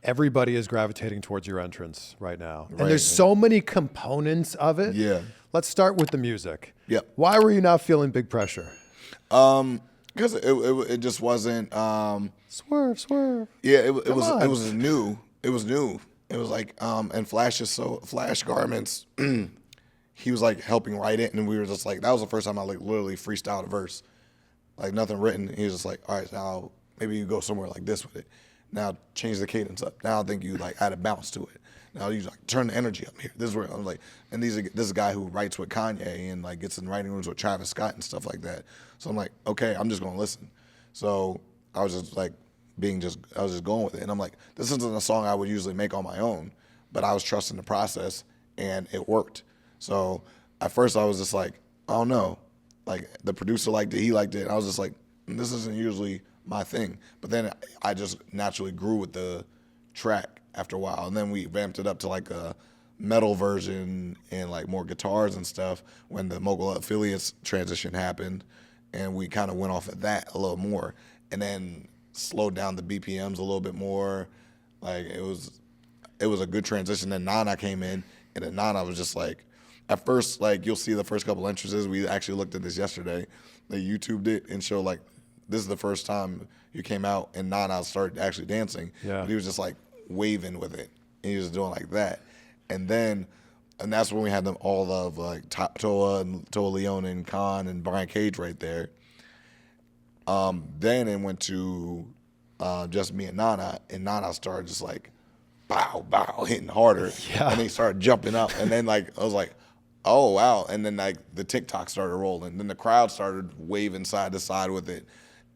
everybody is gravitating towards your entrance right now. Right. And there's so many components of it. Yeah. Let's start with the music. Yep. Why were you not feeling Big Pressure? Because it just wasn't. Swerve. Yeah, it was new. It was new. It was like and Flash Garments. He was like helping write it, and we were just like, that was the first time I like literally freestyled a verse, like nothing written. He was just like, all right, now maybe you go somewhere like this with it. Now change the cadence up. Now I think you like add a bounce to it. Now you like turn the energy up here. This is where I'm like, and this is a guy who writes with Kanye and like gets in writing rooms with Travis Scott and stuff like that. So I'm like, okay, I'm just gonna listen. So I was just like I was just going with it, and I'm like, this isn't a song I would usually make on my own, but I was trusting the process, and it worked. So at first I was just like, I don't know, like the producer liked it, he liked it. And I was just like, this isn't usually my thing. But then I just naturally grew with the track after a while, and then we ramped it up to like a metal version and like more guitars and stuff when the Mogul Affiliates transition happened, and we kind of went off of that a little more, and then slowed down the BPMs a little bit more. Like it was a good transition. Then Nana came in, and then Nana was just like, at first, like you'll see the first couple entrances. We actually looked at this yesterday. They YouTubed it and showed like this is the first time you came out and Nana started actually dancing. Yeah. But he was just like waving with it, and he was doing like that. And that's when we had them all of like Toa Leone and Khan and Brian Cage right there. Then it went to just me and Nana started just like bow, hitting harder. Yeah. And he started jumping up. And then like I was like, oh wow. And then like the TikTok started rolling. Then the crowd started waving side to side with it.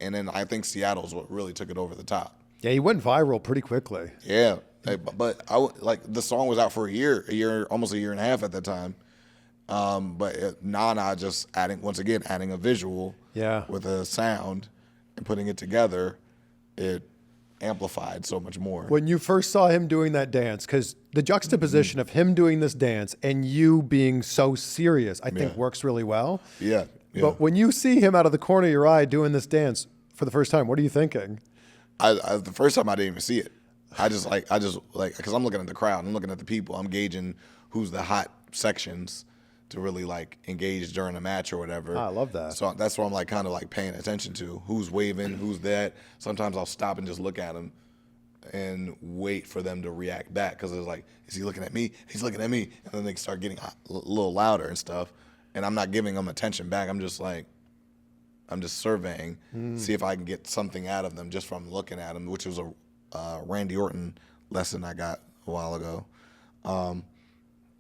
And then I think Seattle's what really took it over the top. Yeah, he went viral pretty quickly. Yeah. But the song was out for a year, almost a year and a half at that time. But Nana just adding a visual with a sound and putting it together, it amplified so much more. When you first saw him doing that dance, because the juxtaposition of him doing this dance and you being so serious, I think works really well. Yeah. But when you see him out of the corner of your eye doing this dance for the first time, what are you thinking? The first time I didn't even see it. I just because I'm looking at the crowd, I'm looking at the people, I'm gauging who's the hot sections to really like engage during a match or whatever. I love that. So that's what I'm like kind of like paying attention to. Who's waving, who's that. Sometimes I'll stop and just look at them and wait for them to react back, because it's like, is he looking at me? He's looking at me. And then they start getting a little louder and stuff. And I'm not giving them attention back. I'm just surveying, see if I can get something out of them just from looking at them, which was a Randy Orton lesson I got a while ago.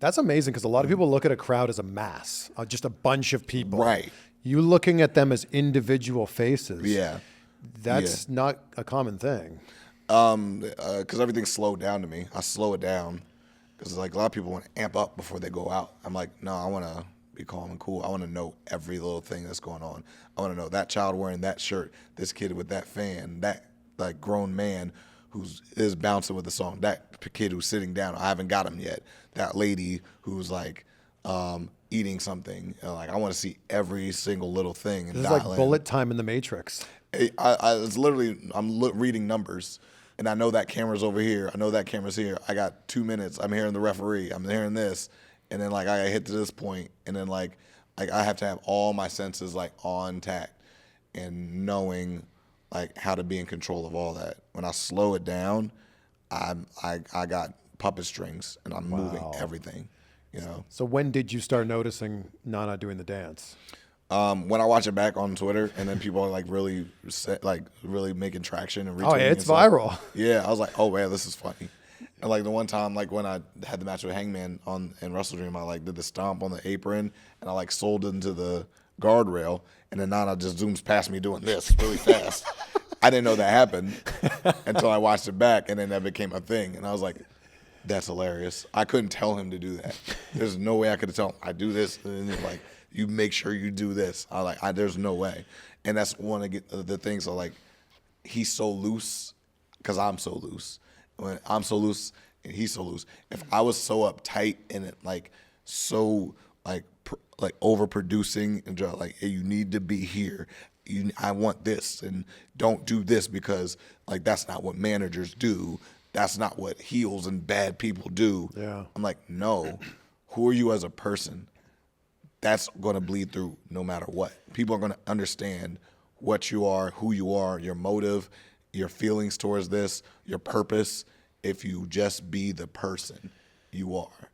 That's amazing, because a lot of people look at a crowd as a mass, just a bunch of people. Right. You looking at them as individual faces. Yeah. That's not a common thing. Because everything's slowed down to me. I slow it down because like a lot of people want to amp up before they go out. I'm like, no, I want to be calm and cool. I want to know every little thing that's going on. I want to know that child wearing that shirt, this kid with that fan, that like grown man is bouncing with the song, that kid who's sitting down, I haven't got him yet, that lady who's like eating something. Like I want to see every single little thing. And this is like bullet time in the Matrix. It's literally, I'm reading numbers, and I know that camera's over here. I know that camera's here. I got 2 minutes. I'm hearing the referee. I'm hearing this. And then like I hit to this point, and then like I have to have all my senses like on tact and knowing like how to be in control of all that. When I slow it down, I got puppet strings, and I'm moving everything, you know. So when did you start noticing Nana doing the dance? When I watch it back on Twitter, and then people are like really making traction and retweeting. Oh yeah, it's viral. Yeah, I was like, oh man, this is funny. And like the one time, like when I had the match with Hangman in Wrestle Dream, I like did the stomp on the apron, and I like sold into the guardrail, and then Nana just zooms past me doing this really fast. I didn't know that happened until I watched it back, and then that became a thing, and I was like, that's hilarious. I couldn't tell him to do that. There's no way I could tell him I do this, and then like, you make sure you do this. There's no way. And that's one of the things are like, he's so loose because I'm so loose. When I'm so loose and he's so loose. If I was so uptight and it like so like overproducing and just like, hey, you need to be here. I want this, and don't do this because like that's not what managers do. that's not what heels and bad people do. Yeah. I'm like, no, who are you as a person? That's going to bleed through no matter what. People are going to understand what you are, who you are, your motive, your feelings towards this, your purpose, if you just be the person you are.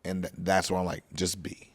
And that's where I'm like, just be.